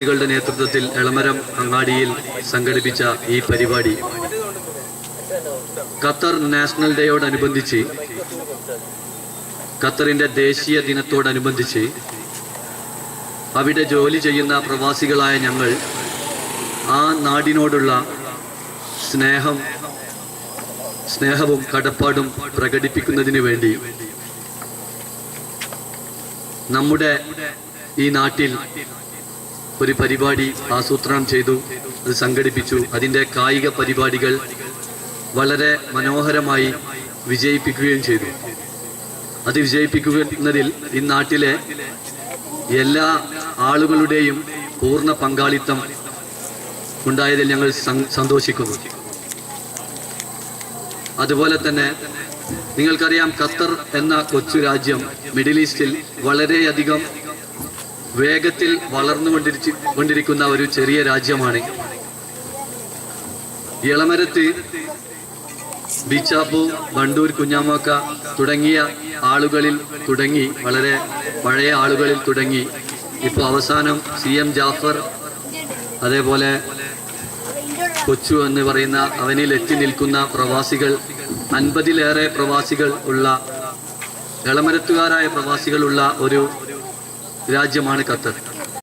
കളുടെ നേതൃത്വത്തിൽ എളമരം അങ്ങാടിയിൽ സംഘടിപ്പിച്ച ഈ പരിപാടി ഖത്തർ നാഷണൽ ഡേയോടനുബന്ധിച്ച്, ഖത്തറിന്റെ ദേശീയ ദിനത്തോടനുബന്ധിച്ച് അവിടെ ജോലി ചെയ്യുന്ന പ്രവാസികളായ ഞങ്ങൾ ആ നാടിനോടുള്ള സ്നേഹവും കടപ്പാടും പ്രകടിപ്പിക്കുന്നതിന് വേണ്ടി നമ്മുടെ ഈ നാട്ടിൽ ഒരു പരിപാടി ആസൂത്രണം ചെയ്തു, അത് സംഘടിപ്പിച്ചു. അതിൻ്റെ കായിക പരിപാടികൾ വളരെ മനോഹരമായി വിജയിപ്പിക്കുകയും ചെയ്തു. അത് വിജയിപ്പിക്കുന്നതിൽ ഈ നാട്ടിലെ എല്ലാ ആളുകളുടെയും പൂർണ്ണ പങ്കാളിത്തം ഉണ്ടായതിൽ ഞങ്ങൾ സന്തോഷിക്കുന്നു. അതുപോലെ തന്നെ നിങ്ങൾക്കറിയാം, ഖത്തർ എന്ന കൊച്ചു രാജ്യം മിഡിൽ ഈസ്റ്റിൽ വളരെയധികം വേഗത്തിൽ വളർന്നുകൊണ്ടിരിക്കുന്ന ഒരു ചെറിയ രാജ്യമാണ്. എളമരത്ത്, ബീച്ചാപ്പു, വണ്ടൂർ, കുഞ്ഞാമാക്ക തുടങ്ങിയ ആളുകളിൽ തുടങ്ങി, വളരെ പഴയ ആളുകളിൽ തുടങ്ങി, ഇപ്പോൾ അവസാനം CM ജാഫർ, അതേപോലെ കൊച്ചു എന്ന് പറയുന്ന അവനിൽ എത്തി നിൽക്കുന്ന പ്രവാസികൾ, 50-ലേറെ പ്രവാസികൾ ഉള്ള, എളമരത്തുകാരായ പ്രവാസികളുള്ള ഒരു രാജ്യമാണ് ഖത്തർ.